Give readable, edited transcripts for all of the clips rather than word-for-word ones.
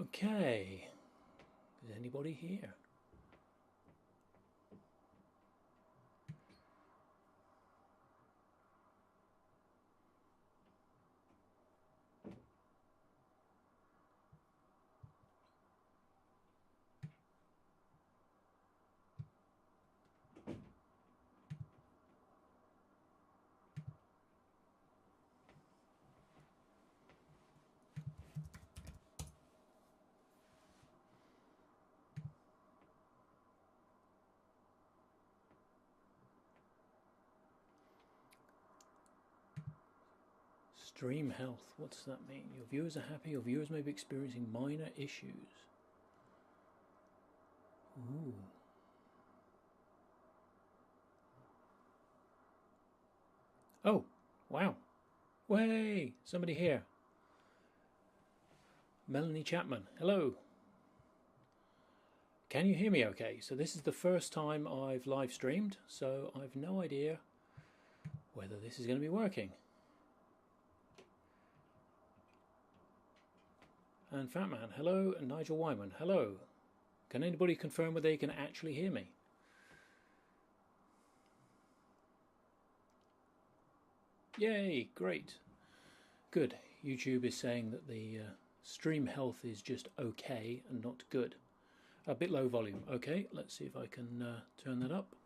Okay, is anybody here? Stream health, what does that mean? Your viewers are happy, your viewers may be experiencing minor issues. Ooh. Oh, wow. Way, somebody here. Melanie Chapman, hello. Can you hear me okay? So this is the first time I've live streamed, so I've no idea whether this is going to be working. And Fatman, hello, and Nigel Wyman, hello. Can anybody confirm whether they can actually hear me? Yay, great. Good. YouTube is saying that the stream health is just okay and not good. A bit low volume. Okay, let's see if I can turn that up.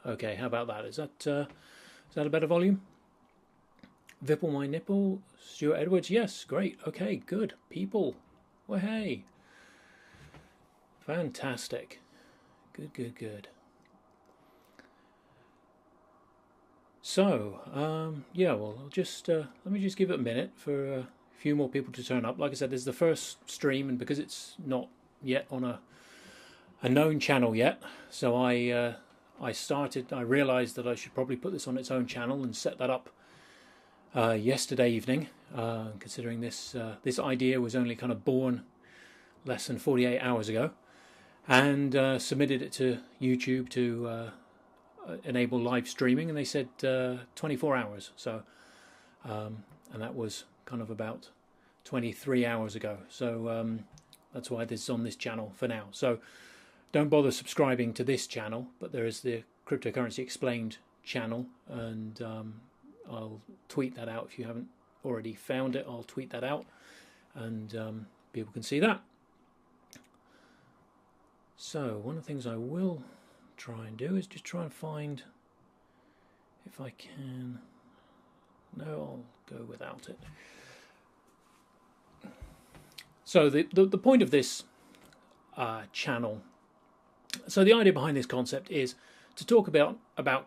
Okay, how about that? Is that a better volume? Vipple my nipple. Stuart Edwards, yes, great. Okay, good. People. Well, hey. Fantastic. Good, good, good. So, yeah, well, I'll just let me just give it a minute for a few more people to turn up. Like I said, this is the first stream, and because it's not yet on a known channel yet, so I realised that I should probably put this on its own channel and set that up yesterday evening, considering this idea was only kind of born less than 48 hours ago, and submitted it to YouTube to enable live streaming, and they said 24 hours. So, and that was kind of about 23 hours ago. So that's why this is on this channel for now. So don't bother subscribing to this channel, but there is the Cryptocurrency Explained channel, and I'll tweet that out if you haven't already found it. I'll tweet that out, and people can see that. So one of the things I will try and do is just try and find, if I can, no, I'll go without it. So the point of this channel, so the idea behind this concept is to talk about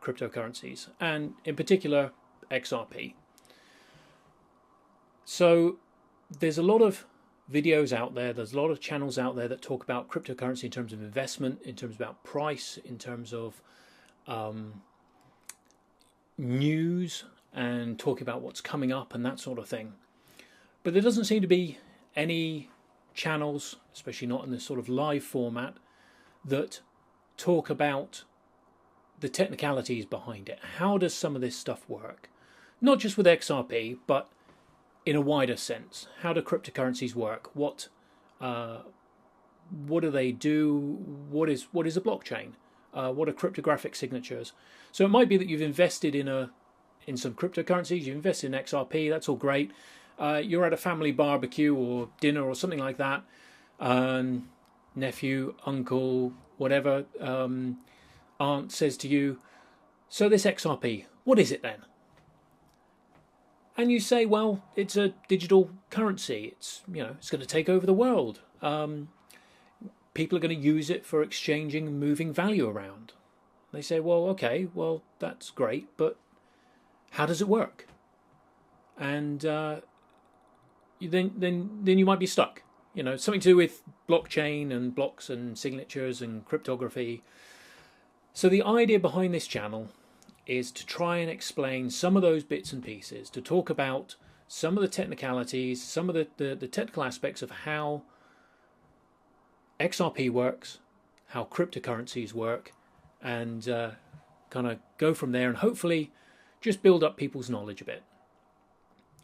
cryptocurrencies, and in particular XRP. So there's a lot of videos out there, there's a lot of channels out there that talk about cryptocurrency in terms of investment, in terms of about price, in terms of news, and talk about what's coming up and that sort of thing. But there doesn't seem to be any channels, especially not in this sort of live format, that talk about the technicalities behind it. How does some of this stuff work? Not just with XRP, but in a wider sense. How do cryptocurrencies work? What do they do? What is a blockchain? What are cryptographic signatures? So it might be that you've invested in some cryptocurrencies, you've invested in XRP, that's all great. You're at a family barbecue or dinner or something like that, nephew, uncle, whatever, aunt says to you, so this XRP, what is it then? And you say, well, it's a digital currency. It's, it's going to take over the world. People are going to use it for exchanging and moving value around. They say, well, okay, well, that's great, but how does it work? And then you might be stuck. Something to do with blockchain and blocks and signatures and cryptography. So the idea behind this channel is to try and explain some of those bits and pieces, to talk about some of the technicalities, some of the technical aspects of how XRP works, how cryptocurrencies work, and kind of go from there and hopefully just build up people's knowledge a bit.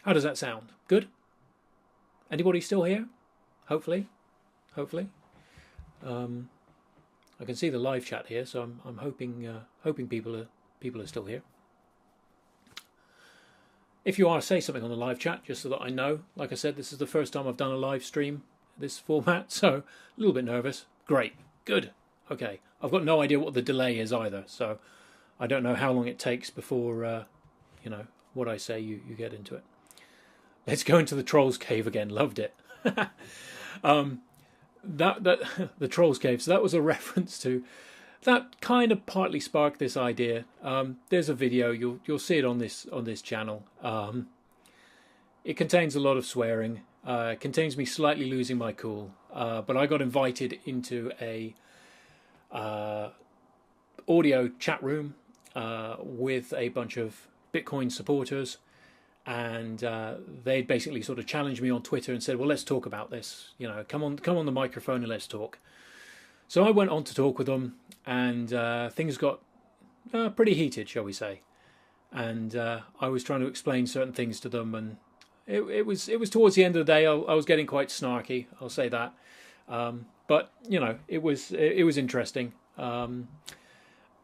How does that sound? Good? Anybody still here? hopefully. I can see the live chat here, so I'm hoping people are still here. If you are, say something on the live chat, just so that I know. Like I said, this is the first time I've done a live stream this format, so a little bit nervous. Great, good, okay. I've got no idea what the delay is either, so I don't know how long it takes before, you know, what I say you get into it. Let's go into the Trolls Cave again. Loved it. The Trolls Cave. So that was a reference to that. Kind of partly sparked this idea. There's a video. You'll see it on this channel. It contains a lot of swearing. It contains me slightly losing my cool. But I got invited into a audio chat room with a bunch of Bitcoin supporters, and they basically sort of challenged me on Twitter and said, well, let's talk about this, you know, come on the microphone and let's talk. So I went on to talk with them, and things got pretty heated, shall we say, and I was trying to explain certain things to them, and it was towards the end of the day. I was getting quite snarky, I'll say that, but you know, it was interesting.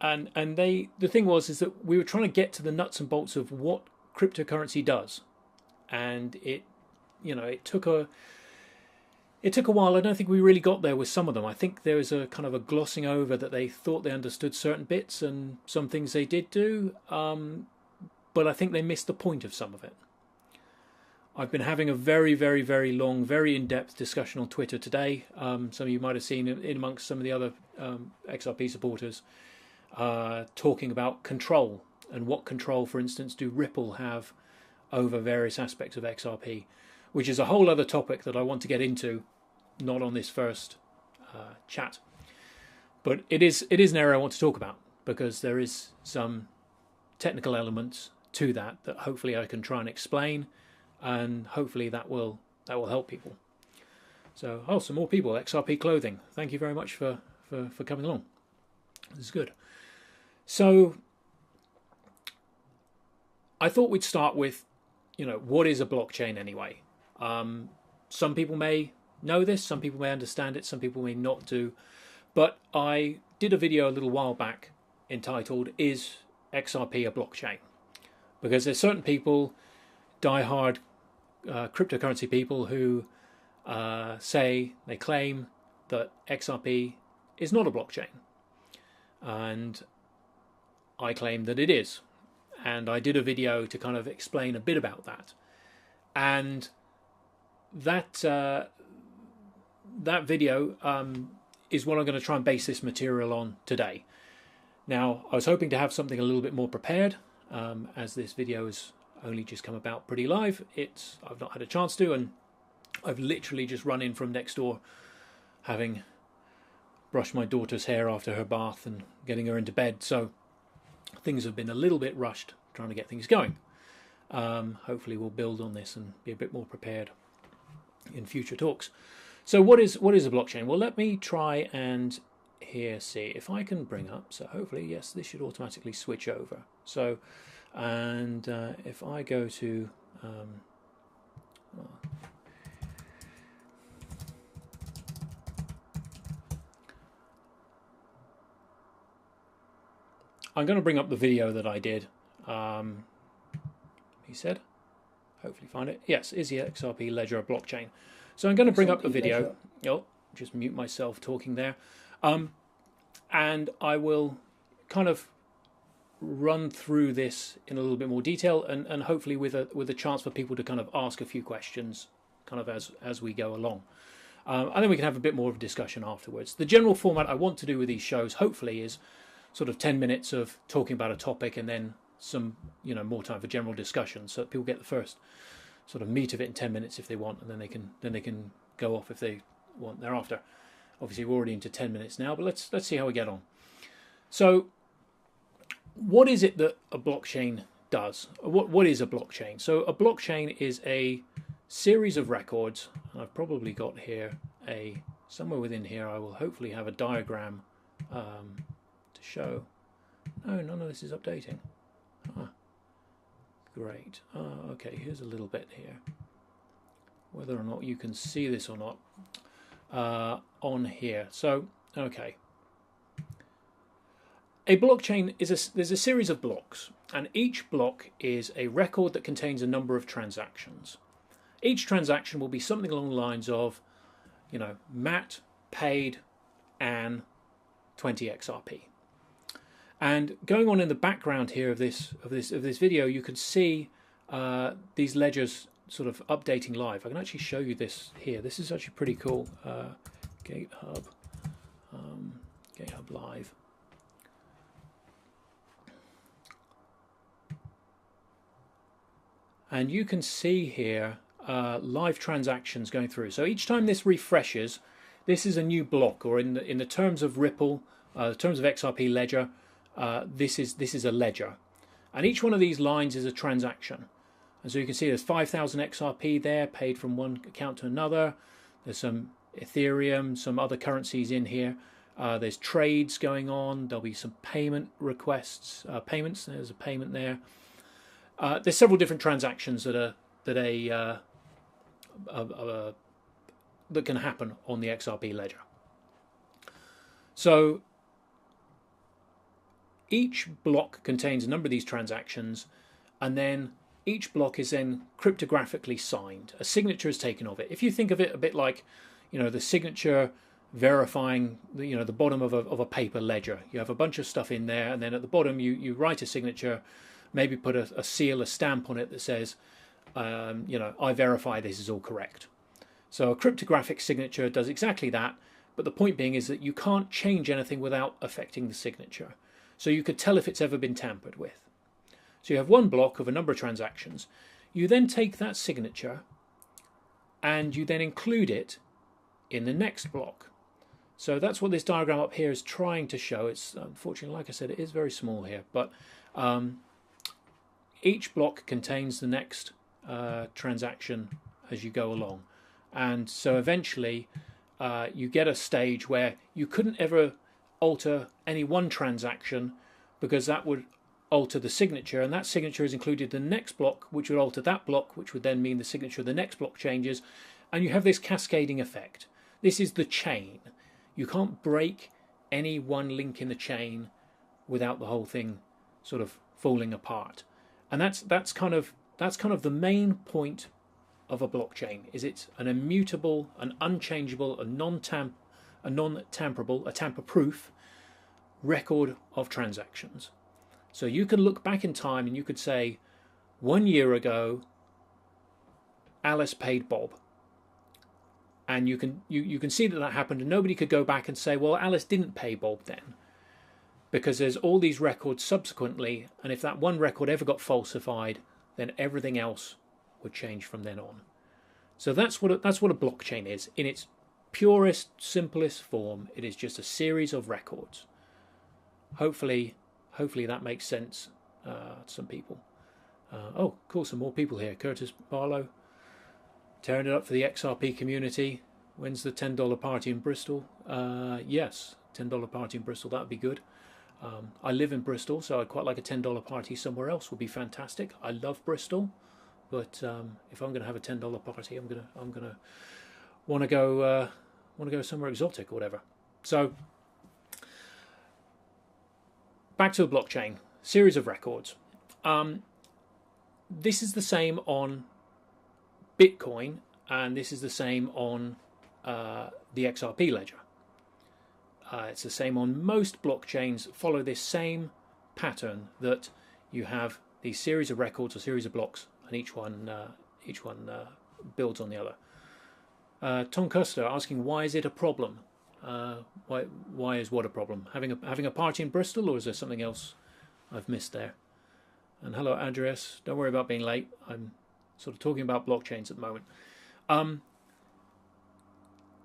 And the thing was that we were trying to get to the nuts and bolts of what cryptocurrency does, and it took a while. I don't think we really got there with some of them. I think there was a kind of a glossing over that they thought they understood certain bits and some things they did do, but I think they missed the point of some of it. I've been having a very, very, very long, very in-depth discussion on Twitter today. Some of you might have seen in amongst some of the other XRP supporters talking about control, and what control, for instance, do Ripple have over various aspects of XRP, which is a whole other topic that I want to get into, not on this first chat. But it is an area I want to talk about, because there is some technical elements to that hopefully I can try and explain, and hopefully that will help people. So, some more people, XRP Clothing. Thank you very much for coming along. This is good. So, I thought we'd start with, you know, what is a blockchain anyway? Some people may know this, some people may understand it, some people may not do. But I did a video a little while back entitled, Is XRP a Blockchain? Because there's certain people, die-hard cryptocurrency people, who they claim that XRP is not a blockchain. And I claim that it is. And I did a video to kind of explain a bit about that. And that video is what I'm going to try and base this material on today. Now, I was hoping to have something a little bit more prepared, as this video has only just come about pretty live. I've not had a chance to, and I've literally just run in from next door, having brushed my daughter's hair after her bath and getting her into bed. So things have been a little bit rushed, trying to get things going. Hopefully we'll build on this and be a bit more prepared in future talks. So what is a blockchain? Well, let me try and see if I can bring up. So hopefully, yes, this should automatically switch over. So, and if I go to I'm going to bring up the video that I did. He said, hopefully find it. Yes, is the XRP ledger a blockchain? So I'm going to bring up the video. Oh, just mute myself talking there. And I will kind of run through this in a little bit more detail, and hopefully with a chance for people to kind of ask a few questions kind of as we go along. And then we can have a bit more of a discussion afterwards. The general format I want to do with these shows, hopefully, is sort of 10 minutes of talking about a topic, and then some, you know, more time for general discussion, so that people get the first sort of meat of it in 10 minutes if they want, and then they can go off if they want thereafter. Obviously, we're already into 10 minutes now, but let's see how we get on. So, what is it that a blockchain does? What is a blockchain? So, a blockchain is a series of records. I've probably got here somewhere within here. I will hopefully have a diagram to show. No, none of this is updating. Great. Okay, here's a little bit here. whether or not you can see this or not on here. So, okay. A blockchain is there's a series of blocks, and each block is a record that contains a number of transactions. Each transaction will be something along the lines of, you know, Matt paid Anne 20 XRP. And going on in the background here of this video, you can see these ledgers sort of updating live. I can actually show you this here. This is actually pretty cool. GitHub Live. And you can see here live transactions going through. So each time this refreshes, this is a new block, or in the terms of Ripple, the terms of XRP ledger, this is a ledger, and each one of these lines is a transaction. And so you can see there's 5,000 XRP there paid from one account to another. There's some Ethereum, some other currencies in here. There's trades going on. There'll be some payment requests, payments. There's a payment there. There's several different transactions that can happen on the XRP ledger. So each block contains a number of these transactions, and then each block is then cryptographically signed. A signature is taken of it. If you think of it a bit like, you know, the signature verifying the, you know, the bottom of a paper ledger. You have a bunch of stuff in there, and then at the bottom you write a signature, maybe put a seal, a stamp on it that says, you know, I verify this is all correct. So a cryptographic signature does exactly that, but the point being is that you can't change anything without affecting the signature. So you could tell if it's ever been tampered with. So you have one block of a number of transactions. You then take that signature and you then include it in the next block. So that's what this diagram up here is trying to show. It's unfortunately, like I said, it is very small here, but each block contains the next transaction as you go along. And so eventually you get a stage where you couldn't ever alter any one transaction, because that would alter the signature, and that signature is included in the next block, which would alter that block, which would then mean the signature of the next block changes, and you have this cascading effect. This is the chain. You can't break any one link in the chain without the whole thing sort of falling apart. And that's kind of the main point of a blockchain. Is it's an immutable, an unchangeable, a non-tamperable, a tamper-proof record of transactions. So you can look back in time and you could say, 1 year ago, Alice paid Bob. And you can see that happened, and nobody could go back and say, well, Alice didn't pay Bob then. Because there's all these records subsequently, and if that one record ever got falsified, then everything else would change from then on. So that's what a blockchain is. In its purest, simplest form, it is just a series of records. Hopefully that makes sense to some people. Oh, cool, some more people here. Curtis Barlow, tearing it up for the XRP community. When's the $10 party in Bristol? Yes, $10 party in Bristol, that would be good. I live in Bristol, so I'd quite like a $10 party somewhere else. Would be fantastic. I love Bristol, but if I'm going to have a $10 party, I'm gonna want to go somewhere exotic or whatever. So back to the blockchain, series of records. This is the same on Bitcoin, and this is the same on the XRP ledger. It's the same on most blockchains. Follow this same pattern, that you have these series of records or series of blocks, and each one builds on the other. Tom Custer asking, why is it a problem? Why is what a problem? Having a party in Bristol, or is there something else I've missed there? And hello, Andreas. Don't worry about being late. I'm sort of talking about blockchains at the moment.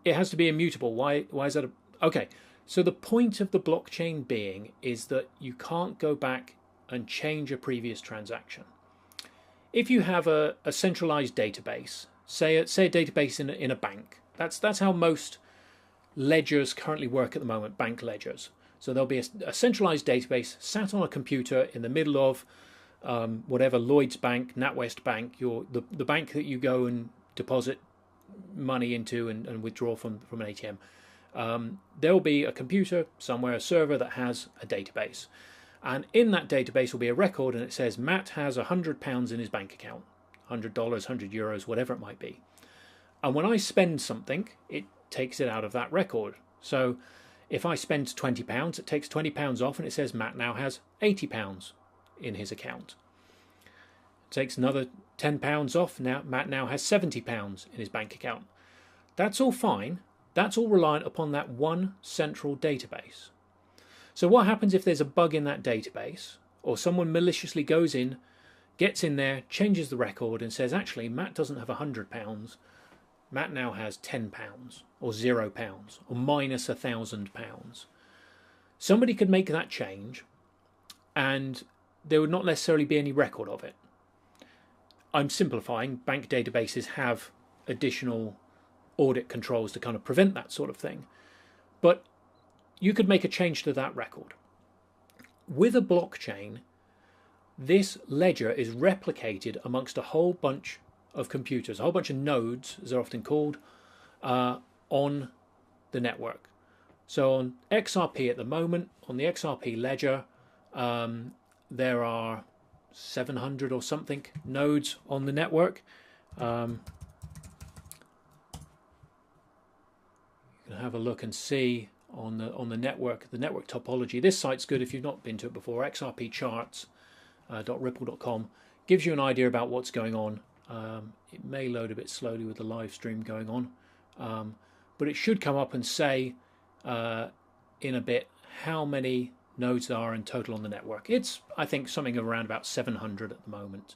It has to be immutable. Why is that? Okay. So the point of the blockchain being is that you can't go back and change a previous transaction. If you have a centralized database, say a database in a bank, that's how most ledgers currently work at the moment, bank ledgers. So there'll be a centralized database sat on a computer in the middle of whatever, Lloyd's Bank, NatWest Bank, the bank that you go and deposit money into and withdraw from an ATM. There will be a computer somewhere, a server that has a database. And in that database will be a record, and it says Matt has £100 in his bank account, $100, €100, whatever it might be. And when I spend something, it takes it out of that record. So if I spend £20, it takes £20 off, and it says Matt now has £80 in his account. It takes another £10 off. Now Matt now has £70 in his bank account. That's all fine. That's all reliant upon that one central database. So what happens if there's a bug in that database, or someone maliciously goes in, gets in there, changes the record and says, actually, Matt doesn't have £100. Matt now has £10 or £0 or minus £1,000. Somebody could make that change and there would not necessarily be any record of it. I'm simplifying. Bank databases have additional audit controls to kind of prevent that sort of thing. But you could make a change to that record. With a blockchain, this ledger is replicated amongst a whole bunch of computers, a whole bunch of nodes, as they're often called, on the network. So on XRP at the moment, on the XRP ledger, there are 700 or something nodes on the network. You can have a look and see on the network topology. This site's good if you've not been to it before. xrpcharts.ripple.com gives you an idea about what's going on. It may load a bit slowly with the live stream going on, but it should come up and say in a bit how many nodes there are in total on the network. It's, I think, something around about 700 at the moment,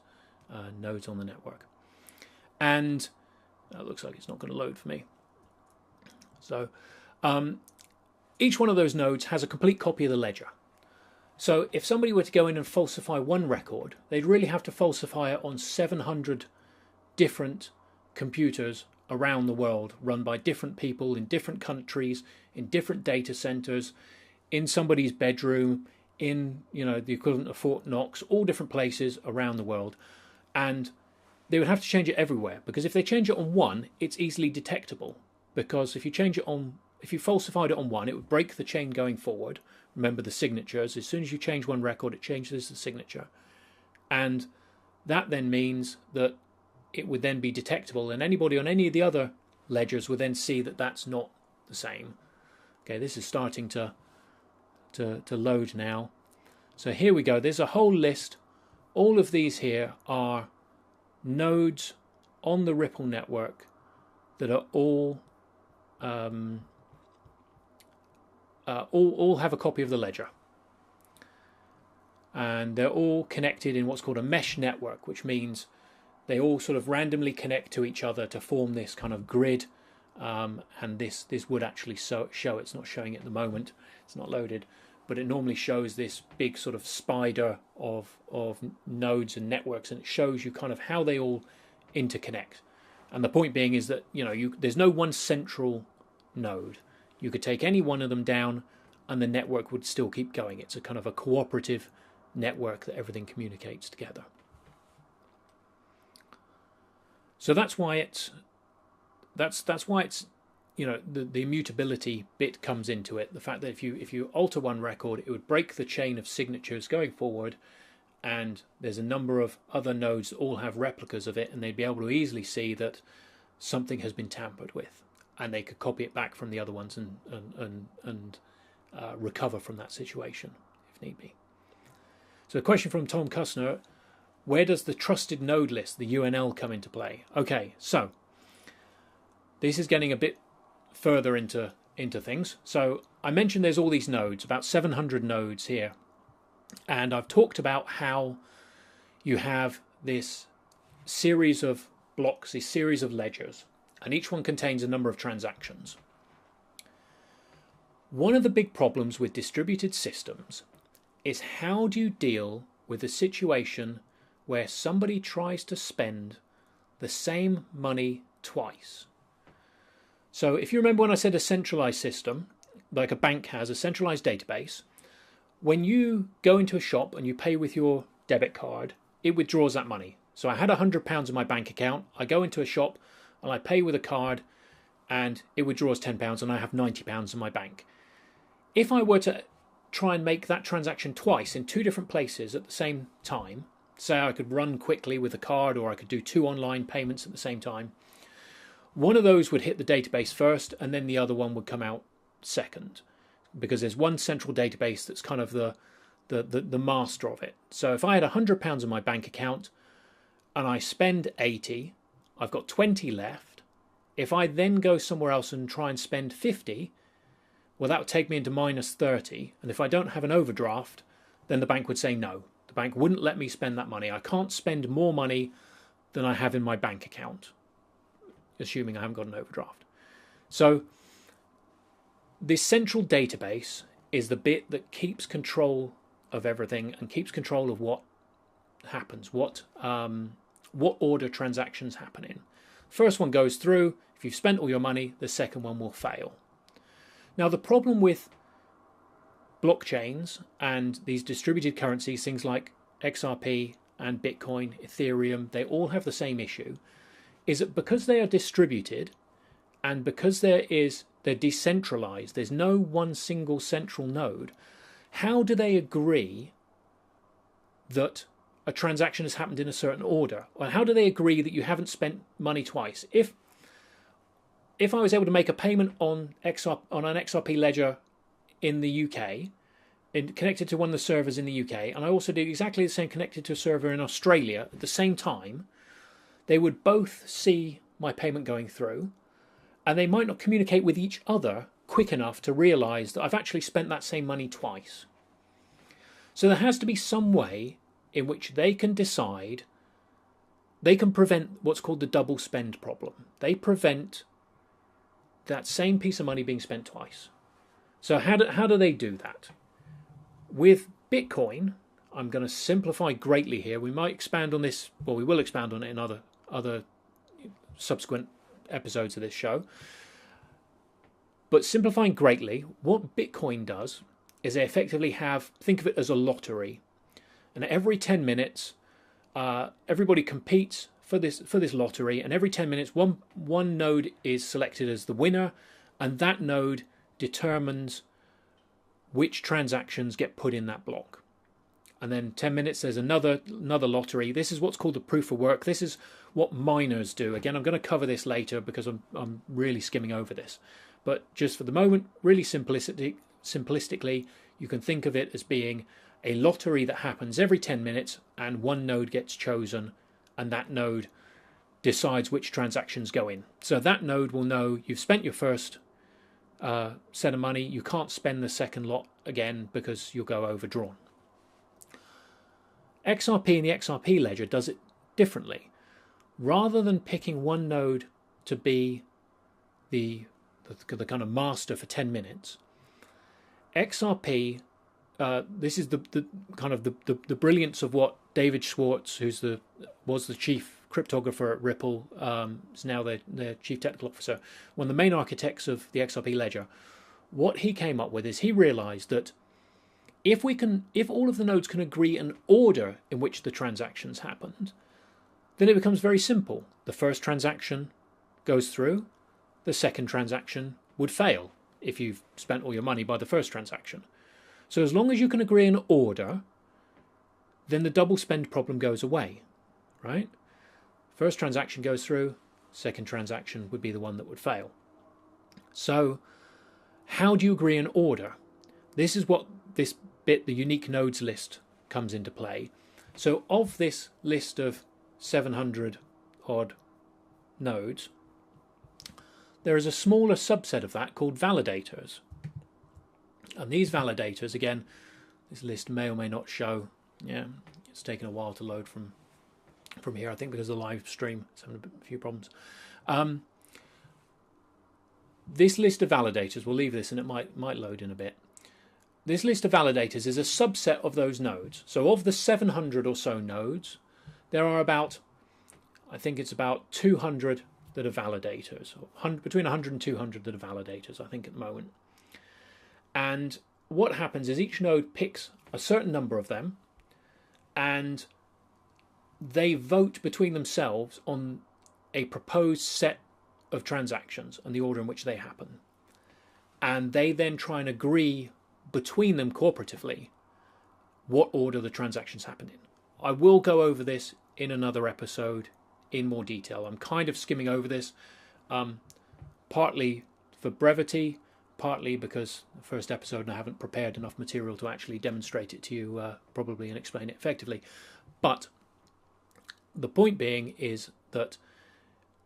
nodes on the network. And it looks like it's not going to load for me. So each one of those nodes has a complete copy of the ledger. So if somebody were to go in and falsify one record, they'd really have to falsify it on 700 different computers around the world, run by different people in different countries, in different data centers, in somebody's bedroom, in the equivalent of Fort Knox, all different places around the world. And they would have to change it everywhere, because if they change it on one, it's easily detectable. Because if you falsified it on one, it would break the chain going forward. Remember the signatures. As soon as you change one record, it changes the signature. And that then means that it would then be detectable, and anybody on any of the other ledgers would then see that that's not the same. Okay, this is starting to load now. So here we go. There's a whole list. All of these here are nodes on the Ripple network that are all have a copy of the ledger, and they're all connected in what's called a mesh network, which means they all sort of randomly connect to each other to form this kind of grid. And this would actually show. It's not showing at the moment. It's not loaded, but it normally shows this big sort of spider of nodes and networks, and it shows you kind of how they all interconnect. And the point being is that there's no one central node. You could take any one of them down and the network would still keep going. It's a kind of a cooperative network that everything communicates together. So that's why it's the immutability bit comes into it. The fact that if you alter one record, it would break the chain of signatures going forward, and there's a number of other nodes that all have replicas of it, and they'd be able to easily see that something has been tampered with, and they could copy it back from the other ones and recover from that situation if need be. So a question from Tom Kussner: where does the trusted node list, the UNL, come into play? Okay, so this is getting a bit further into things. So I mentioned there's all these nodes, about 700 nodes here, and I've talked about how you have this series of blocks, this series of ledgers, and each one contains a number of transactions. One of the big problems with distributed systems is how do you deal with a situation where somebody tries to spend the same money twice? So if you remember when I said a centralized system, like a bank has a centralized database, when you go into a shop and you pay with your debit card, it withdraws that money. So I had £100 in my bank account. I go into a shop, and I pay with a card and it withdraws £10 and I have £90 in my bank. If I were to try and make that transaction twice in two different places at the same time, say I could run quickly with a card or I could do two online payments at the same time, one of those would hit the database first and then the other one would come out second, because there's one central database that's kind of the master of it. So if I had £100 in my bank account and I spend 80, I've got 20 left. If I then go somewhere else and try and spend 50, well, that would take me into minus 30. And if I don't have an overdraft, then the bank would say no. The bank wouldn't let me spend that money. I can't spend more money than I have in my bank account, assuming I haven't got an overdraft. So this central database is the bit that keeps control of everything and keeps control of what happens, what order transactions happen in. First one goes through. If you've spent all your money, the second one will fail. Now, the problem with blockchains and these distributed currencies, things like XRP and Bitcoin, Ethereum, they all have the same issue, is that because they are distributed and because they're decentralized, there's no one single central node, how do they agree that a transaction has happened in a certain order? Or how do they agree that you haven't spent money twice? If I was able to make a payment on an XRP ledger in the UK, connected to one of the servers in the UK, and I also did exactly the same connected to a server in Australia at the same time, they would both see my payment going through, and they might not communicate with each other quick enough to realise that I've actually spent that same money twice. So there has to be some way in which they can decide, they can prevent what's called the double spend problem. They prevent that same piece of money being spent twice. So how do they do that? With Bitcoin, I'm going to simplify greatly here. We might expand on this, well, we will expand on it in other subsequent episodes of this show. But simplifying greatly, what Bitcoin does is they effectively think of it as a lottery. And every 10 minutes, everybody competes for this lottery, and every 10 minutes, one node is selected as the winner, and that node determines which transactions get put in that block. And then 10 minutes, there's another lottery. This is what's called the proof of work. This is what miners do. Again, I'm going to cover this later because I'm really skimming over this. But just for the moment, really simplistically, you can think of it as being a lottery that happens every 10 minutes, and one node gets chosen, and that node decides which transactions go in. So that node will know you've spent your first set of money, you can't spend the second lot again because you'll go overdrawn. XRP and the XRP ledger does it differently. Rather than picking one node to be the kind of master for 10 minutes, XRP, this is the kind of the brilliance of what David Schwartz, was the chief cryptographer at Ripple, is now their chief technical officer, one of the main architects of the XRP ledger. What he came up with is he realized that if all of the nodes can agree an order in which the transactions happened, then it becomes very simple. The first transaction goes through, the second transaction would fail if you've spent all your money by the first transaction. So as long as you can agree an order, then the double spend problem goes away, right? First transaction goes through, second transaction would be the one that would fail. So how do you agree an order? This is what this bit, the unique nodes list, comes into play. So of this list of 700 odd nodes, there is a smaller subset of that called validators. And these validators, again, this list may or may not show. Yeah, it's taken a while to load from here, I think, because the live stream is having a few problems. This list of validators, we'll leave this and it might load in a bit. This list of validators is a subset of those nodes. So of the 700 or so nodes, there are about 200 that are validators, between 100 and 200 that are validators, I think, at the moment. And what happens is each node picks a certain number of them, and they vote between themselves on a proposed set of transactions and the order in which they happen. And they then try and agree between them cooperatively what order the transactions happen in. I will go over this in another episode in more detail. I'm kind of skimming over this, partly for brevity, partly because the first episode and I haven't prepared enough material to actually demonstrate it to you probably and explain it effectively. But the point being is that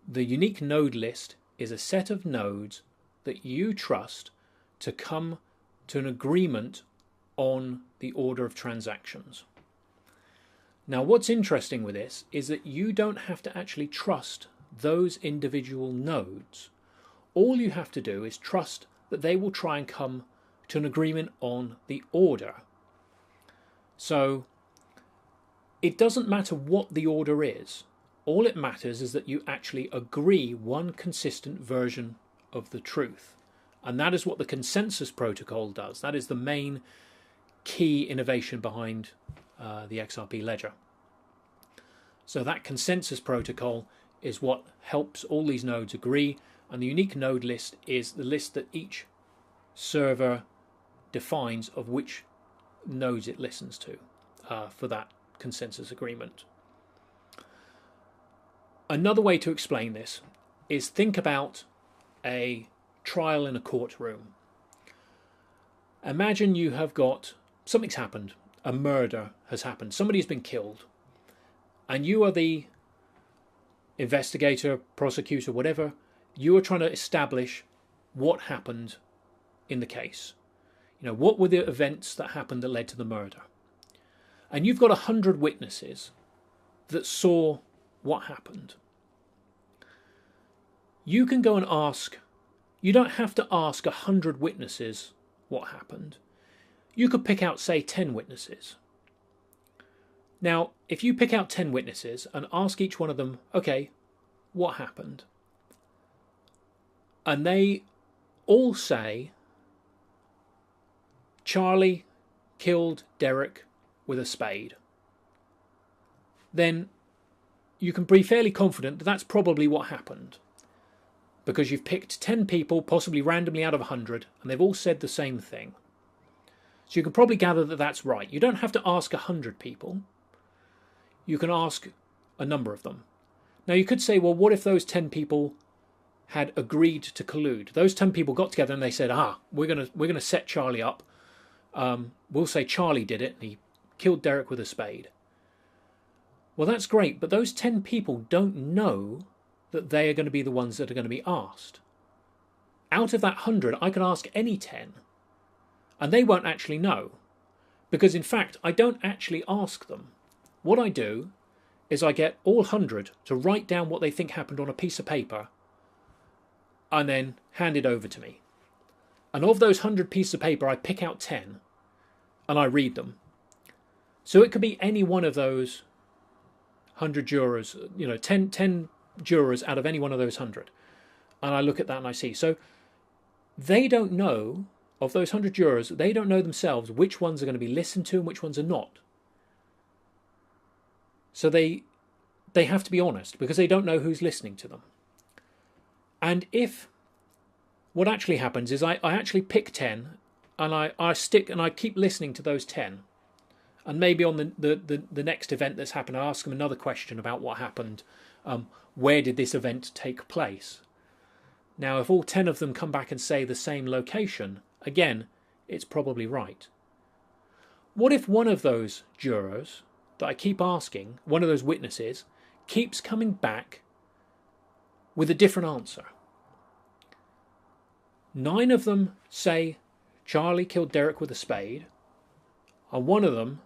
the unique node list is a set of nodes that you trust to come to an agreement on the order of transactions. Now, what's interesting with this is that you don't have to actually trust those individual nodes. All you have to do is trust that they will try and come to an agreement on the order. So it doesn't matter what the order is. All it matters is that you actually agree one consistent version of the truth. And that is what the consensus protocol does. That is the main key innovation behind the XRP ledger. So that consensus protocol is what helps all these nodes agree, and the unique node list is the list that each server defines of which nodes it listens to for that consensus agreement. Another way to explain this is think about a trial in a courtroom. Imagine you have got, something's happened, a murder has happened, somebody's been killed, and you are the investigator, prosecutor, whatever. You are trying to establish what happened in the case. You know, what were the events that happened that led to the murder? And you've got 100 witnesses that saw what happened. You can go and ask, you don't have to ask 100 witnesses what happened. You could pick out, say, 10 witnesses. Now, if you pick out 10 witnesses and ask each one of them, okay, what happened? And they all say, Charlie killed Derek with a spade. Then you can be fairly confident that that's probably what happened. Because you've picked 10 people, possibly randomly out of 100, and they've all said the same thing. So you can probably gather that that's right. You don't have to ask 100 people. You can ask a number of them. Now you could say, well, what if those 10 people had agreed to collude? Those 10 people got together and they said, we're gonna set Charlie up. We'll say Charlie did it and he killed Derek with a spade. Well, that's great, but those 10 people don't know that they are going to be the ones that are going to be asked. Out of that 100, I can ask any 10, and they won't actually know. Because in fact, I don't actually ask them. What I do is I get all 100 to write down what they think happened on a piece of paper and then hand it over to me. And of those 100 pieces of paper, I pick out 10 and I read them. So it could be any one of those 100 jurors, 10 jurors out of any one of those 100. And I look at that and I see. So they don't know, of those 100 jurors, they don't know themselves which ones are going to be listened to and which ones are not. So they have to be honest because they don't know who's listening to them. And if what actually happens is I actually pick 10 and I stick and I keep listening to those 10. And maybe on the next event that's happened, I ask them another question about what happened. Where did this event take place? Now, if all 10 of them come back and say the same location, again, it's probably right. What if one of those jurors that I keep asking, one of those witnesses, keeps coming back with a different answer? 9 of them say Charlie killed Derek with a spade, and one of them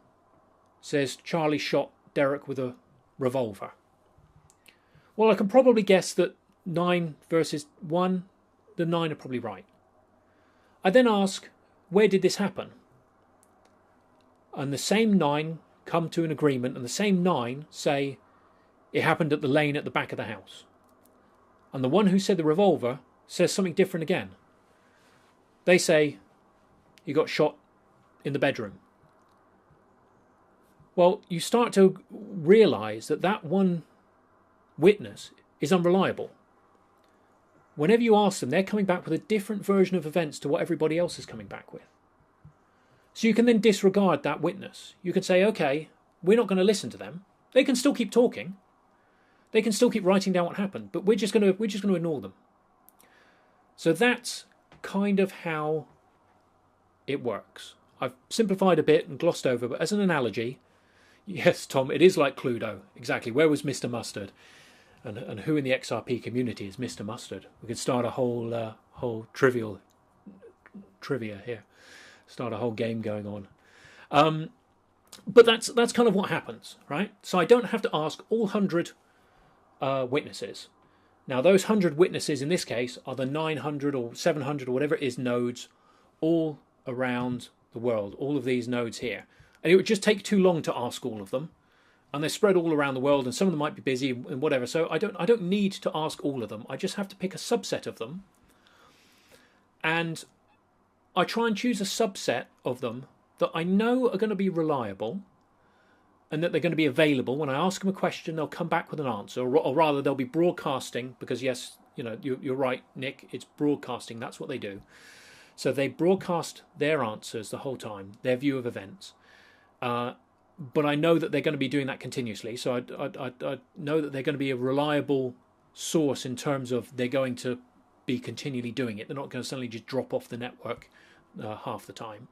says Charlie shot Derek with a revolver. Well, I can probably guess that 9 versus 1, the 9 are probably right. I then ask, where did this happen? And the same 9 come to an agreement, and the same 9 say it happened at the lane at the back of the house. And the one who said the revolver says something different again. They say he got shot in the bedroom. Well, you start to realise that one witness is unreliable. whenever you ask them, they're coming back with a different version of events to what everybody else is coming back with. So you can then disregard that witness. You can say, okay, we're not going to listen to them. They can still keep talking. They can still keep writing down what happened, but we're just going to ignore them. So that's kind of how it works. I've simplified a bit and glossed over, but as an analogy, yes, Tom, it is like Cluedo. Exactly. Where was Mr. Mustard? And who in the XRP community is Mr. Mustard? We could start a whole trivia here. Start a whole game going on. But that's kind of what happens, right? So I don't have to ask all 100 witnesses. Now, those 100 witnesses in this case are the 900 or 700 or whatever it is nodes all around the world, all of these nodes here. And it would just take too long to ask all of them. And they're spread all around the world, and some of them might be busy and whatever. So I don't need to ask all of them. I just have to pick a subset of them. And I try and choose a subset of them that I know are going to be reliable and that they're going to be available. When I ask them a question, they'll come back with an answer, or rather they'll be broadcasting, because yes, you're right, Nick, it's broadcasting. That's what they do. So they broadcast their answers the whole time, their view of events. But I know that they're going to be doing that continuously. So I know that they're going to be a reliable source in terms of they're going to be continually doing it. They're not going to suddenly just drop off the network half the time.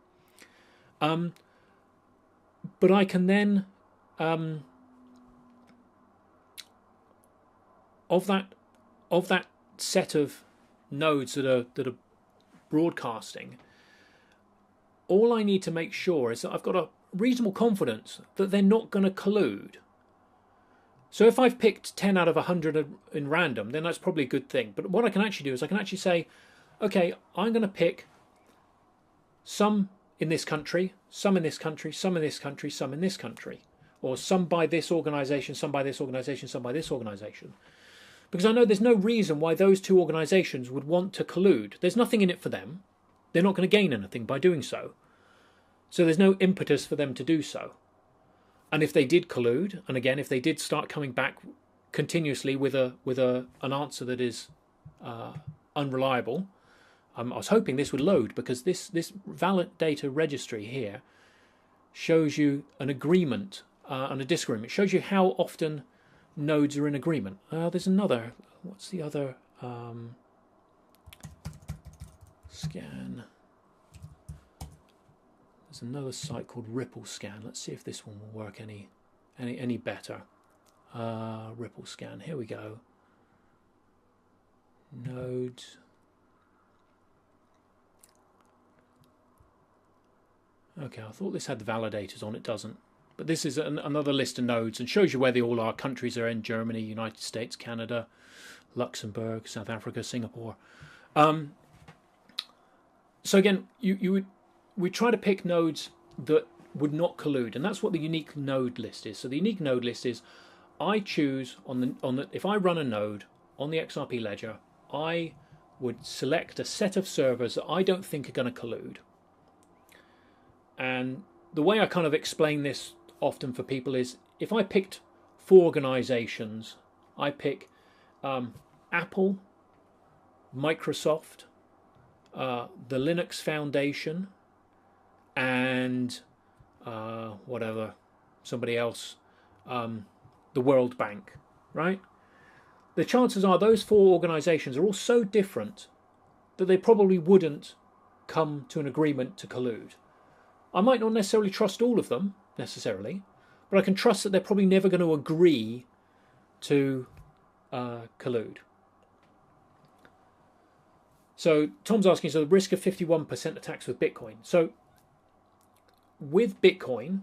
But I can then, of that set of nodes that are broadcasting, all I need to make sure is that I've got a reasonable confidence that they're not going to collude. So if I've picked 10 out of 100 in random, then that's probably a good thing. But what I can actually do is I can actually say, okay, I'm going to pick some in this country, some in this country, some in this country, some in this country, or some by this organisation, some by this organisation, some by this organisation. Because I know there's no reason why those two organisations would want to collude. There's nothing in it for them. They're not going to gain anything by doing so. So there's no impetus for them to do so. And if they did collude, and again, if they did start coming back continuously with an answer that is unreliable, I was hoping this would load, because this validator registry here shows you an agreement and a disagreement. It shows you how often nodes are in agreement. There's another. What's the other scan? There's another site called Ripple Scan. Let's see if this one will work any better. Ripple Scan. Here we go. Nodes. Okay, I thought this had the validators on. It doesn't. But this is another list of nodes and shows you where they all are. Countries are in Germany, United States, Canada, Luxembourg, South Africa, Singapore. So again, we try to pick nodes that would not collude, and that's what the unique node list is. So the unique node list is, I choose if I run a node on the XRP ledger, I would select a set of servers that I don't think are going to collude. And the way I kind of explain this often for people is, if I picked 4 organizations, I pick Apple, Microsoft, the Linux Foundation, and whatever, somebody else, the World Bank, right? The chances are those 4 organizations are all so different that they probably wouldn't come to an agreement to collude. I might not necessarily trust all of them, necessarily, but I can trust that they're probably never going to agree to collude. So Tom's asking, so the risk of 51% attacks with Bitcoin. So with Bitcoin,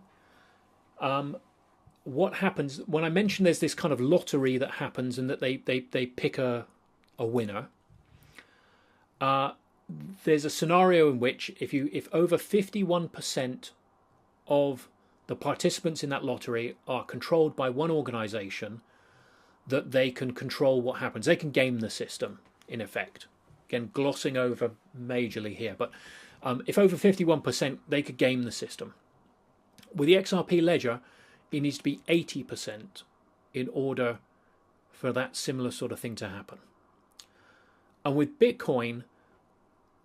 what happens, when I mentioned there's this kind of lottery that happens and that they pick a winner, there's a scenario in which if over 51% of the participants in that lottery are controlled by one organization, that they can control what happens. They can game the system, in effect. Again, glossing over majorly here, but if over 51%, they could game the system. With the XRP ledger, it needs to be 80% in order for that similar sort of thing to happen. And with Bitcoin,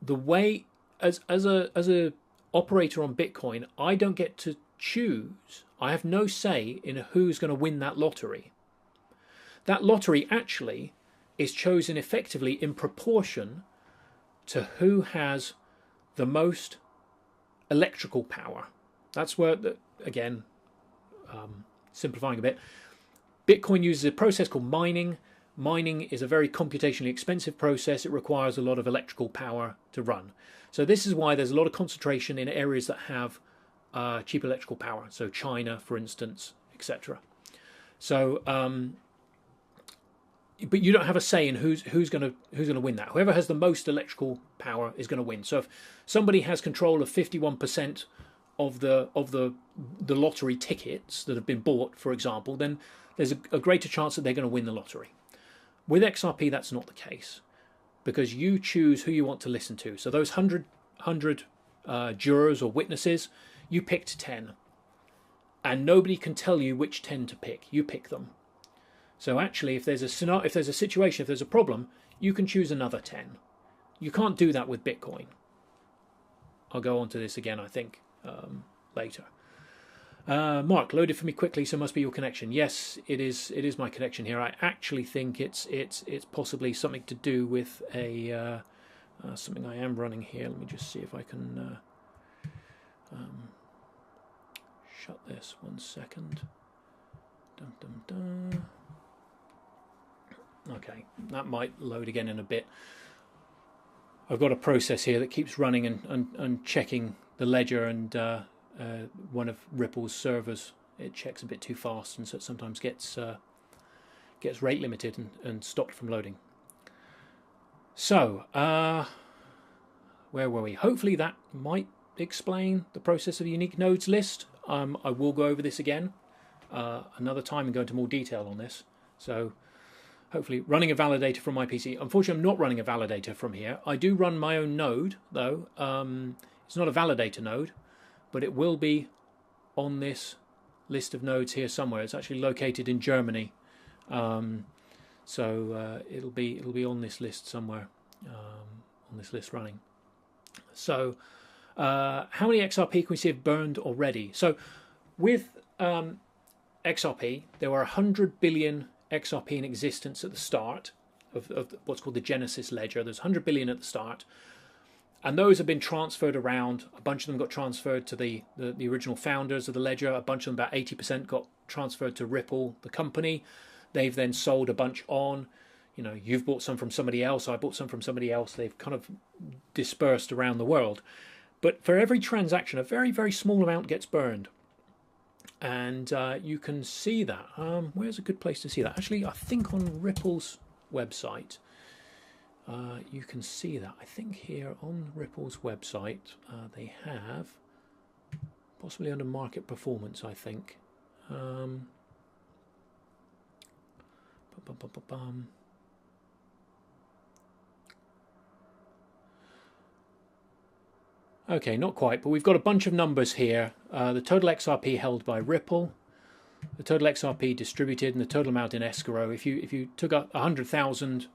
the way as a operator on Bitcoin, I don't get to choose. I have no say in who's going to win that lottery. That lottery actually is chosen effectively in proportion to who has the most electrical power. That's where, again, simplifying a bit, Bitcoin uses a process called mining. Mining is a very computationally expensive process. It requires a lot of electrical power to run. So this is why there's a lot of concentration in areas that have cheap electrical power. So China, for instance, etc. So, but you don't have a say in who's going to win that. Whoever has the most electrical power is going to win. So if somebody has control of 51% of the lottery tickets that have been bought, for example, then there's a greater chance that they're going to win the lottery. With XRP, that's not the case, because you choose who you want to listen to. So those 100 jurors or witnesses, you picked 10, and nobody can tell you which 10 to pick. You pick them. So actually, if there's a situation, if there's a problem, you can choose another 10. You can't do that with Bitcoin. I'll go on to this again, I think, later. Mark, load it for me quickly, so it must be your connection. Yes, it is my connection here. I actually think it's possibly something to do with a something I am running here. Let me just see if I can shut this 1 second. Dun, dun, dun. Okay, that might load again in a bit. I've got a process here that keeps running and checking the ledger, and one of Ripple's servers, it checks a bit too fast, and so it sometimes gets rate limited and stopped from loading. So where were we? Hopefully that might explain the process of the unique nodes list. I will go over this again another time and go into more detail on this. So hopefully running a validator from my PC. Unfortunately, I'm not running a validator from here. I do run my own node, though. It's not a validator node, but it will be on this list of nodes here somewhere. It's actually located in Germany, so it'll be on this list somewhere, on this list running. So how many XRP can we see have burned already? So with XRP, there were 100 billion XRP in existence at the start of what's called the Genesis ledger. There's 100 billion at the start, and those have been transferred around. A bunch of them got transferred to the original founders of the ledger. A bunch of them, about 80%, got transferred to Ripple, the company. They've then sold a bunch on. You know, you've bought some from somebody else, I bought some from somebody else. They've kind of dispersed around the world. But for every transaction, a very, very small amount gets burned. And you can see that. Where's a good place to see that? Actually, I think on Ripple's website, you can see that. I think here on Ripple's website, they have, possibly under market performance, I think. Okay, not quite, but we've got a bunch of numbers here. The total XRP held by Ripple, the total XRP distributed, and the total amount in escrow. If you took 100,000,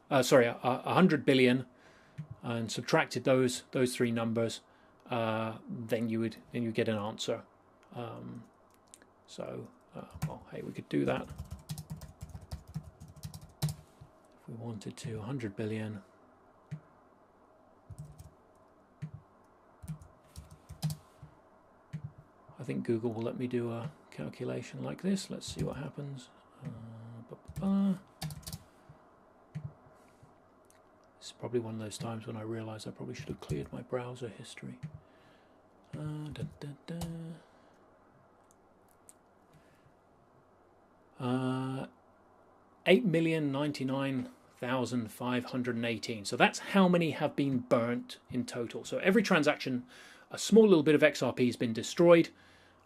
100 billion, and subtracted those three numbers, then you would get an answer. Well, hey, we could do that if we wanted to. 100 billion. I think Google will let me do a calculation like this. Let's see what happens. This is probably one of those times when I realise I probably should have cleared my browser history. 8,099,518. So that's how many have been burnt in total. So every transaction, a small little bit of XRP has been destroyed,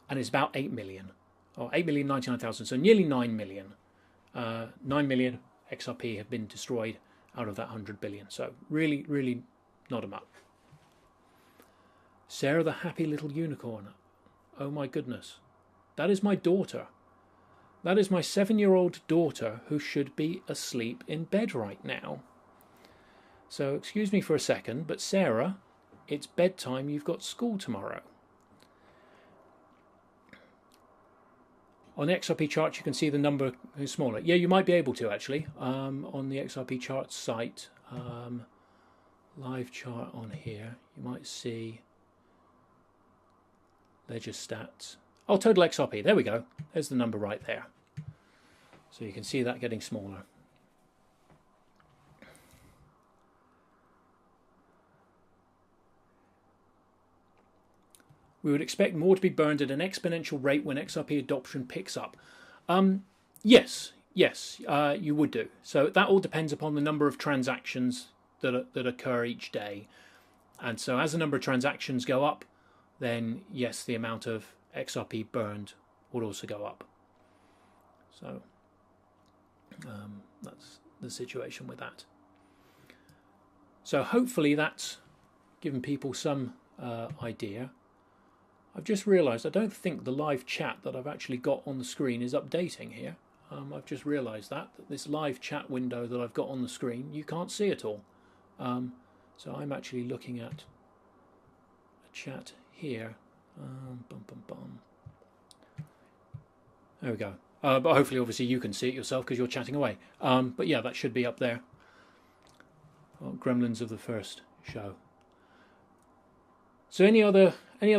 and it's about 8 million, or 8,099,000, so nearly 9 million. 9 million XRP have been destroyed out of that 100 billion. So really, really not a much. Sarah the happy little unicorn. Oh my goodness. That is my daughter. That is my 7-year-old daughter who should be asleep in bed right now. So excuse me for a second, but Sarah, it's bedtime, you've got school tomorrow. On the XRP chart, you can see the number is smaller. Yeah, you might be able to actually. On the XRP chart site, live chart on here, you might see ledger stats. Oh, total XRP, there we go. There's the number right there. So you can see that getting smaller. We would expect more to be burned at an exponential rate when XRP adoption picks up. Yes, you would do. So that all depends upon the number of transactions that occur each day. And so as the number of transactions go up, then yes, the amount of XRP burned would also go up. So that's the situation with that. So hopefully that's given people some idea. I've just realised I don't think the live chat that I've actually got on the screen is updating here. I've just realised that this live chat window that I've got on the screen, you can't see at all. So I'm actually looking at a chat here. There we go. But hopefully, obviously, you can see it yourself because you're chatting away. But yeah, that should be up there. Well, gremlins of the first show. So any other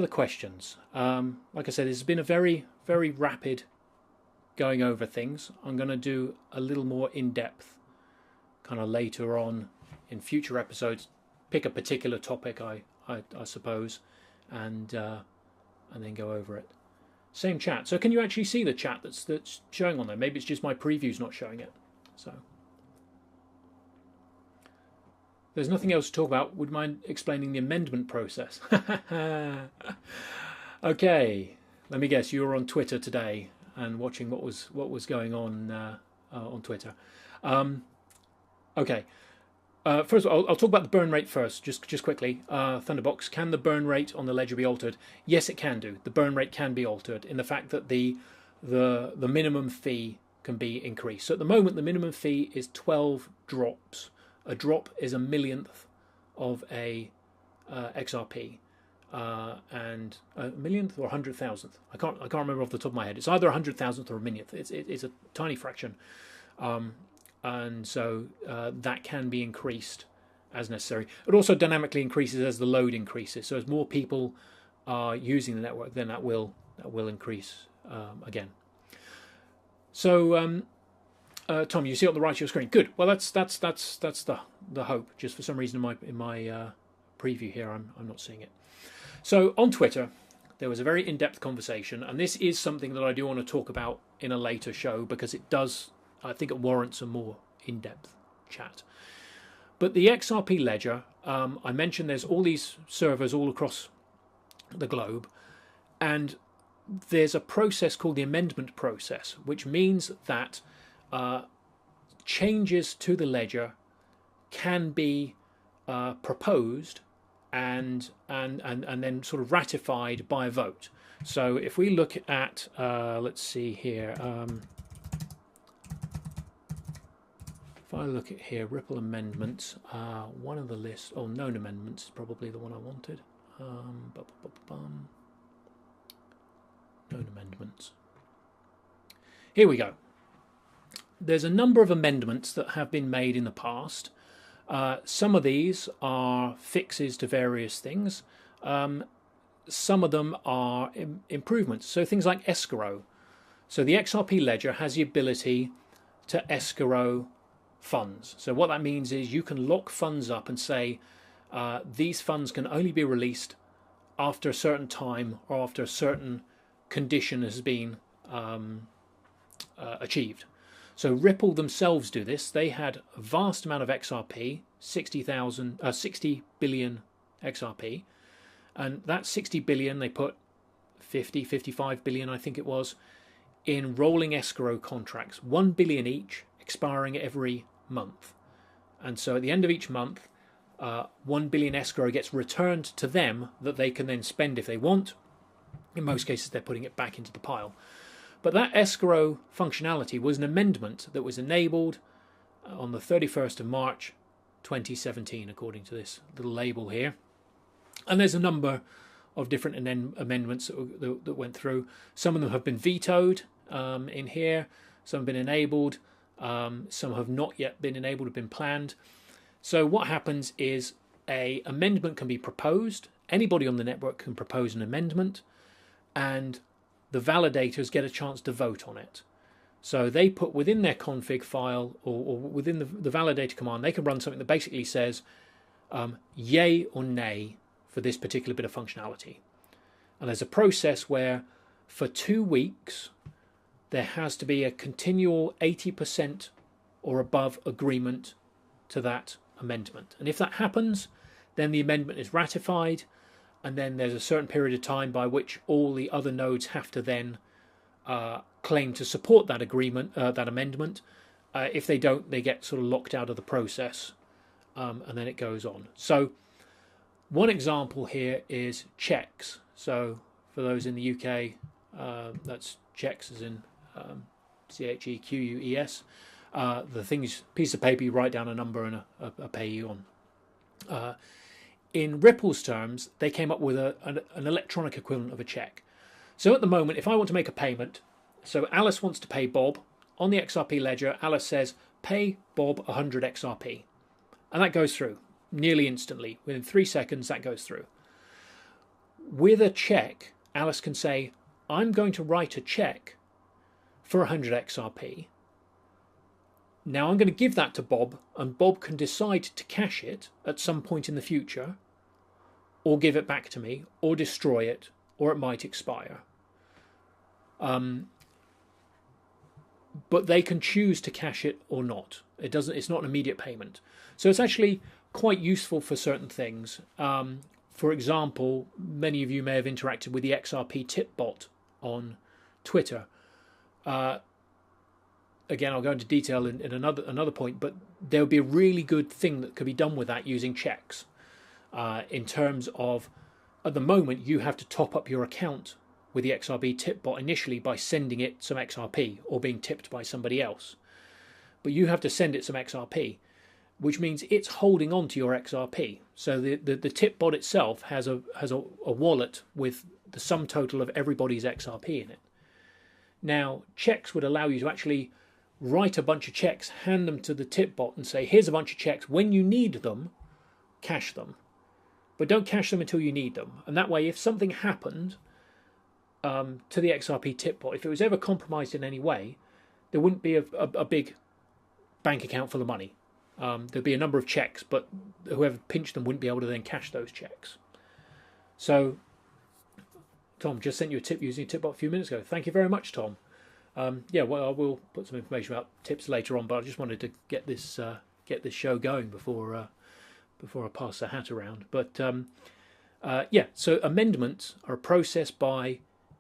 questions? Like I said, it's been a very, very rapid going over things. I'm going to do a little more in-depth kind of later on in future episodes. Pick a particular topic, I suppose, and then go over it. Same chat. So can you actually see the chat that's showing on there? Maybe it's just my preview's not showing it. So there's nothing else to talk about. Would you mind explaining the amendment process? Okay, let me guess. You were on Twitter today and watching what was going on Twitter. Okay. First of all, I'll talk about the burn rate first, just quickly. Thunderbox, can the burn rate on the ledger be altered? Yes, it can do. The burn rate can be altered in the fact that the minimum fee can be increased. So at the moment, the minimum fee is 12 drops. A drop is a millionth of a XRP, and a millionth or 100,000th. I can't remember off the top of my head. It's either 100,000th or a millionth. It's a tiny fraction. And so that can be increased as necessary. It also dynamically increases as the load increases. So as more people are using the network, then that will increase again. So Tom, you see it on the right of your screen. Good. Well, that's the hope. Just for some reason in my preview here, I'm not seeing it. So on Twitter, there was a very in-depth conversation, and this is something that I do want to talk about in a later show because it does. I think it warrants a more in-depth chat. But the XRP ledger, I mentioned there's all these servers all across the globe, and there's a process called the amendment process, which means that changes to the ledger can be proposed and then sort of ratified by a vote. So if we look at, let's see here. If I look at here, Ripple amendments, one of the lists, known amendments is probably the one I wanted. Known amendments. Here we go. There's a number of amendments that have been made in the past. Some of these are fixes to various things. Some of them are improvements. So things like escrow. So the XRP ledger has the ability to escrow funds. So what that means is you can lock funds up and say these funds can only be released after a certain time or after a certain condition has been achieved. So Ripple themselves do this. They had a vast amount of XRP, 60 billion XRP, and that 60 billion they put 55 billion, I think it was, in rolling escrow contracts, 1 billion each, expiring every month. And so at the end of each month, 1 billion escrow gets returned to them that they can then spend if they want. In most cases, they're putting it back into the pile. But that escrow functionality was an amendment that was enabled on the 31st of March 2017, according to this little label here. And there's a number of different amendments that went through. Some of them have been vetoed in here. Some have been enabled. Some have not yet been enabled, have been planned. So what happens is an amendment can be proposed. Anybody on the network can propose an amendment, and the validators get a chance to vote on it. So they put within their config file or within the validator command, they can run something that basically says yay or nay for this particular bit of functionality. And there's a process where for 2 weeks there has to be a continual 80% or above agreement to that amendment. And if that happens, then the amendment is ratified, and then there's a certain period of time by which all the other nodes have to then claim to support that agreement, that amendment. If they don't, they get sort of locked out of the process, and then it goes on. So one example here is checks. So for those in the UK, that's checks as in CHEQUES. The things, piece of paper, you write down a number and a payee on. In Ripple's terms, they came up with an electronic equivalent of a check. So at the moment, if I want to make a payment, so Alice wants to pay Bob, on the XRP ledger, Alice says, pay Bob 100 XRP. And that goes through nearly instantly. Within 3 seconds, that goes through. With a check, Alice can say, I'm going to write a check for 100 XRP. Now I'm going to give that to Bob, and Bob can decide to cash it at some point in the future, or give it back to me, or destroy it, or it might expire. But they can choose to cash it or not. It's not an immediate payment. So it's actually quite useful for certain things. For example, many of you may have interacted with the XRP tip bot on Twitter. Again, I'll go into detail in another point, but there would be a really good thing that could be done with that using checks. In terms of, at the moment, you have to top up your account with the XRP tip bot initially by sending it some XRP or being tipped by somebody else. But you have to send it some XRP, which means it's holding on to your XRP. So the tip bot itself has a wallet with the sum total of everybody's XRP in it. Now, checks would allow you to actually write a bunch of checks, hand them to the tip bot and say, here's a bunch of checks. When you need them, cash them. But don't cash them until you need them. And that way, if something happened to the XRP tip bot, if it was ever compromised in any way, there wouldn't be a big bank account full of money. There'd be a number of checks, but whoever pinched them wouldn't be able to then cash those checks. So, Tom just sent you a tip using a tip bot a few minutes ago. Thank you very much, Tom. Yeah, well, I will put some information about tips later on, but I just wanted to get this show going before I pass the hat around. But yeah, so amendments are a process by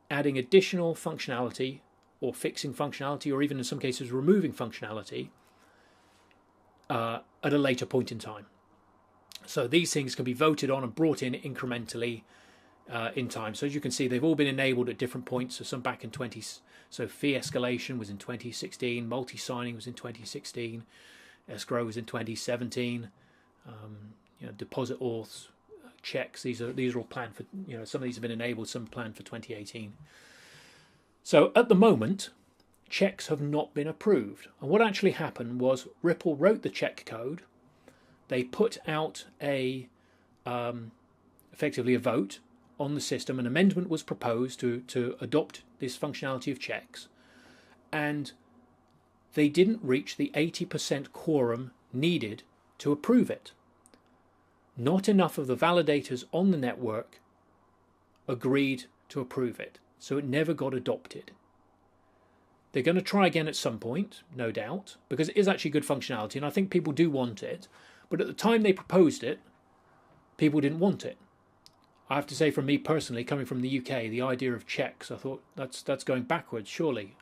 adding additional functionality or fixing functionality, or even in some cases removing functionality at a later point in time. So these things can be voted on and brought in incrementally in time. So as you can see, they've all been enabled at different points. So some back in so fee escalation was in 2016, multi-signing was in 2016, escrow was in 2017. Deposit auths, checks, these are all planned for, some of these have been enabled, some planned for 2018. So at the moment, checks have not been approved. And what actually happened was Ripple wrote the check code. They put out effectively a vote on the system. An amendment was proposed to adopt this functionality of checks. And they didn't reach the 80% quorum needed to approve it. Not enough of the validators on the network agreed to approve it, so it never got adopted. They're going to try again at some point, no doubt, because it is actually good functionality, and I think people do want it. But at the time they proposed it, people didn't want it. I have to say, from me personally, coming from the UK, the idea of checks, I thought that's going backwards, surely,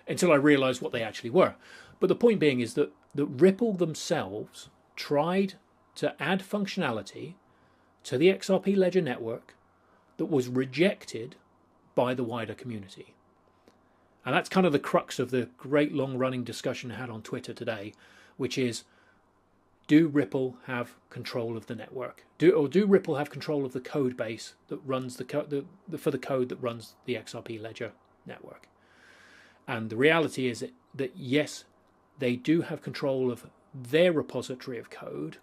until I realised what they actually were. But the point being is that Ripple themselves tried to add functionality to the XRP Ledger network that was rejected by the wider community. And that's kind of the crux of the great long-running discussion I had on Twitter today, which is, do Ripple have control of the network? Do Ripple have control of the code base that runs for the code that runs the XRP ledger network? And the reality is that yes, they do have control of their repository of code,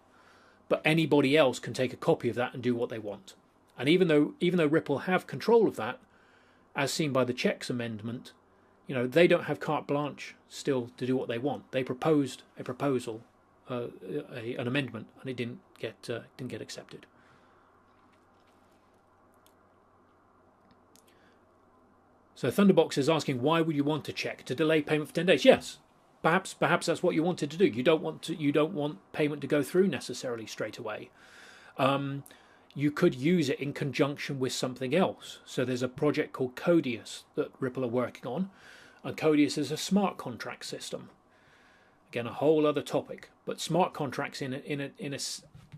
but anybody else can take a copy of that and do what they want. And even though Ripple have control of that, as seen by the checks amendment, they don't have carte blanche still to do what they want. They proposed a proposal, an amendment, and it didn't get accepted. So Thunderbox is asking, why would you want to check to delay payment for 10 days? Yes, perhaps that's what you wanted to do. You don't want payment to go through necessarily straight away. You could use it in conjunction with something else. So there's a project called Codius that Ripple are working on, and Codius is a smart contract system. Again, a whole other topic. But smart contracts in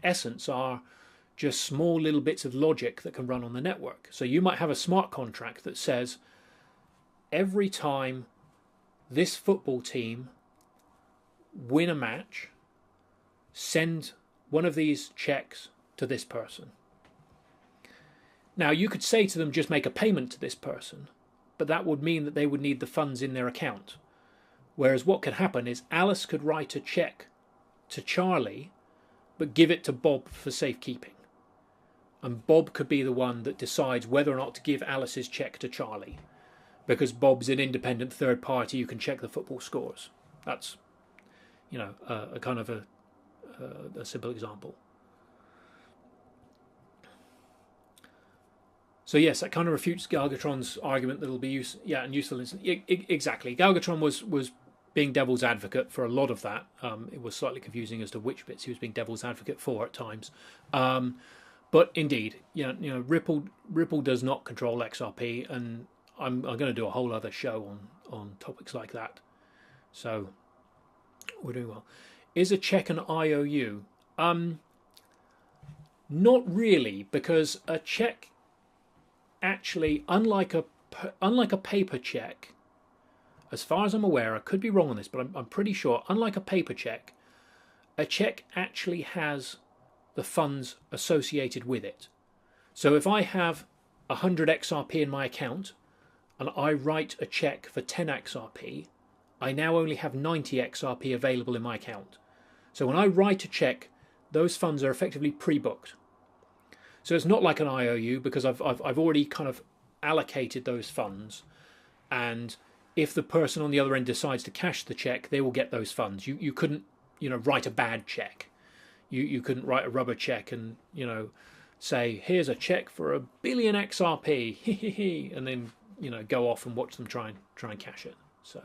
essence are just small little bits of logic that can run on the network. So you might have a smart contract that says, every time this football team win a match, send one of these checks to this person. Now, you could say to them, just make a payment to this person, but that would mean that they would need the funds in their account. Whereas what could happen is Alice could write a check to Charlie, but give it to Bob for safekeeping. And Bob could be the one that decides whether or not to give Alice's check to Charlie. Because Bob's an independent third party, you can check the football scores. That's, a kind of a simple example. So yes, that kind of refutes Galgatron's argument that it'll be useful. Exactly. Galgatron was being devil's advocate for a lot of that. It was slightly confusing as to which bits he was being devil's advocate for at times. But indeed, Ripple does not control XRP, and I'm going to do a whole other show on topics like that. So we're doing well. Is a check an IOU? Not really, because a check actually, unlike a paper check, as far as I'm aware, I could be wrong on this, but I'm pretty sure, unlike a paper check, a check actually has the funds associated with it. So if I have 100 XRP in my account and I write a check for 10 XRP, I now only have 90 XRP available in my account. So when I write a check, those funds are effectively pre-booked. So it's not like an IOU, because I've already kind of allocated those funds, and if the person on the other end decides to cash the check, they will get those funds. You couldn't write a bad check. You couldn't write a rubber check and say, here's a check for 1 billion XRP, and then go off and watch them try and cash it. So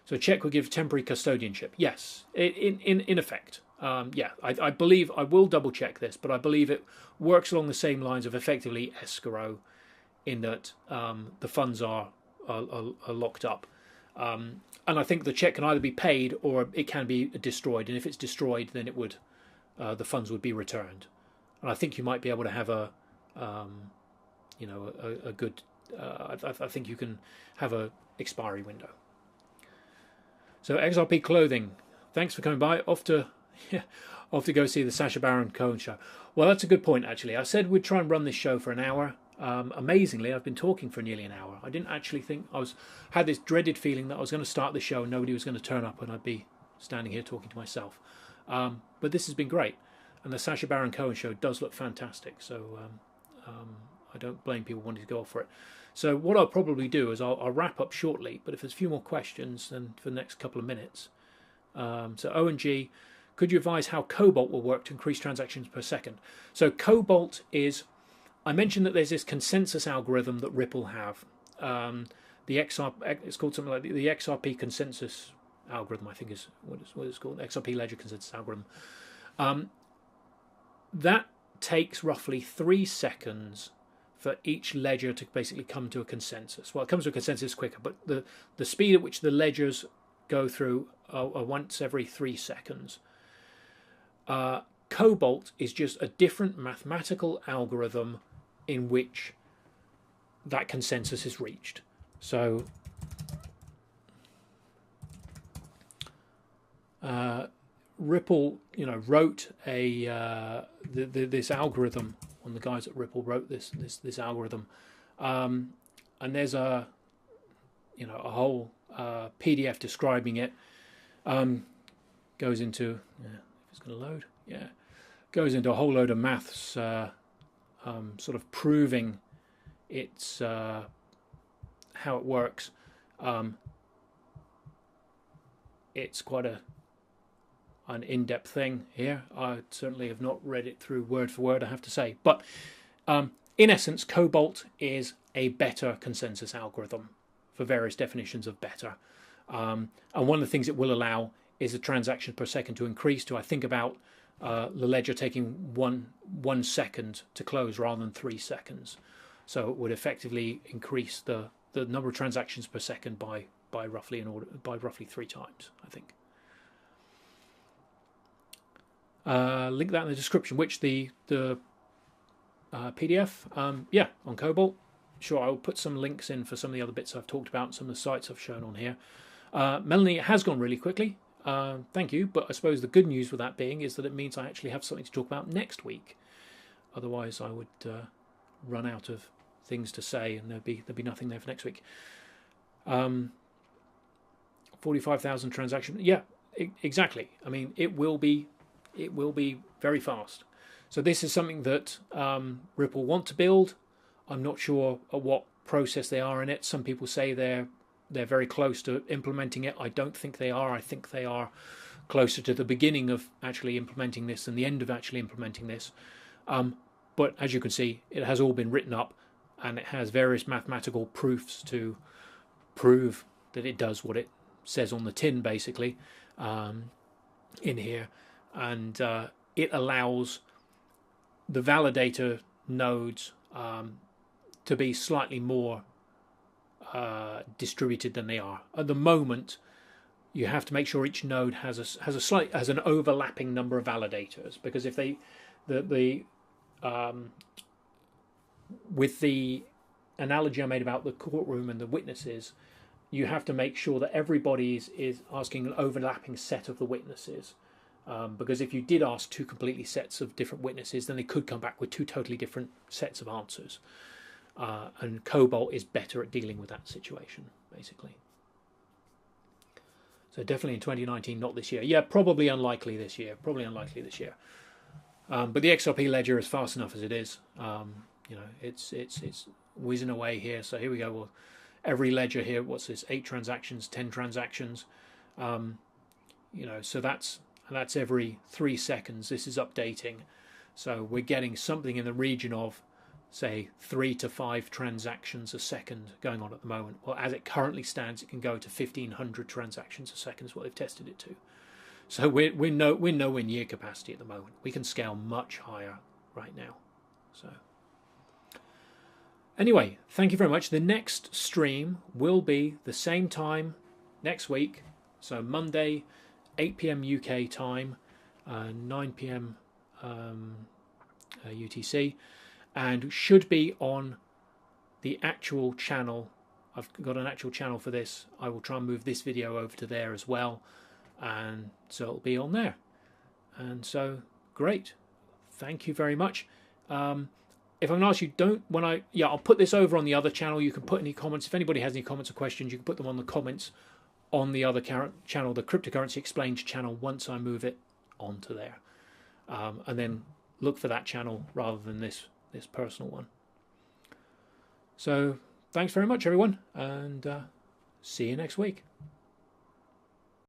a check will give temporary custodianship. Yes, in effect. I believe, I will double check this, but I believe it works along the same lines of effectively escrow, in that the funds are locked up. And I think the check can either be paid or it can be destroyed. And if it's destroyed, then it would the funds would be returned. And I think you might be able to have a good. I think you can have a expiry window. So XRP clothing. Thanks for coming by. Off to go see the Sacha Baron Cohen show. Well, that's a good point, actually. I said we'd try and run this show for an hour. Amazingly, I've been talking for nearly an hour. I didn't actually think had this dreaded feeling that I was going to start the show and nobody was going to turn up and I'd be standing here talking to myself. But this has been great, and the Sacha Baron Cohen show does look fantastic. So I don't blame people wanting to go off for it. So what I'll probably do is I'll wrap up shortly. But if there's a few more questions, then for the next couple of minutes. So ONG, could you advise how Cobalt will work to increase transactions per second? So Cobalt is, I mentioned that there's this consensus algorithm that Ripple have. It's called something like the XRP consensus algorithm, I think is what it's called, XRP ledger consensus algorithm. That takes roughly 3 seconds for each ledger to basically come to a consensus. Well, it comes to a consensus quicker, but the speed at which the ledgers go through are once every 3 seconds. Cobalt is just a different mathematical algorithm in which that consensus is reached. So Ripple, wrote this algorithm. One of the guys at Ripple wrote this algorithm, and there's a whole PDF describing it. Goes into if it's going to load, goes into a whole load of maths, sort of proving it's how it works. It's quite an in-depth thing here. I certainly have not read it through word for word, I have to say. But in essence, Cobalt is a better consensus algorithm for various definitions of better. And one of the things it will allow is the transactions per second to increase to, I think, about the ledger taking one second to close rather than 3 seconds. So it would effectively increase the number of transactions per second by roughly 3 times, I think. Link that in the description. Which the PDF, on Cobalt. Sure, I'll put some links in for some of the other bits I've talked about, some of the sites I've shown on here. Melanie, it has gone really quickly. Thank you, but I suppose the good news with that being is that it means I actually have something to talk about next week. Otherwise, I would run out of things to say, and there'd be nothing there for next week. 45,000 transactions. Yeah, exactly. I mean, it will be very fast. So this is something that Ripple want to build. I'm not sure at what process they are in it. Some people say they're very close to implementing it. I don't think they are. I think they are closer to the beginning of actually implementing this than the end of actually implementing this. But as you can see, it has all been written up, and it has various mathematical proofs to prove that it does what it says on the tin, basically, in here. And it allows the validator nodes to be slightly more distributed than they are at the moment. You have to make sure each node has an overlapping number of validators, because if with the analogy I made about the courtroom and the witnesses, you have to make sure that everybody is asking an overlapping set of the witnesses. Because if you did ask two completely sets of different witnesses, then they could come back with two totally different sets of answers. And Cobalt is better at dealing with that situation, basically. So definitely in 2019, not this year. Yeah, probably unlikely this year. But the XRP ledger is fast enough as it is. It's whizzing away here. So here we go. Well, every ledger here, what's this? 8 transactions, 10 transactions. So that's every 3 seconds. This is updating. So we're getting something in the region of, say, 3 to 5 transactions a second going on at the moment. Well, as it currently stands, it can go to 1,500 transactions a second is what they've tested it to. So we're nowhere near capacity at the moment. We can scale much higher right now. So anyway, thank you very much. The next stream will be the same time next week. So Monday, 8 p.m. UK time, 9 p.m. UTC. And should be on the actual channel. I've got an actual channel for this. I will try and move this video over to there as well, and so it'll be on there. And so great, thank you very much. If I'm going to ask you, I'll put this over on the other channel. You can put any comments. If anybody has any comments or questions, you can put them on the comments on the other channel, the Cryptocurrency Explained channel, once I move it onto there. And then look for that channel rather than this personal one. So thanks very much, everyone, and see you next week.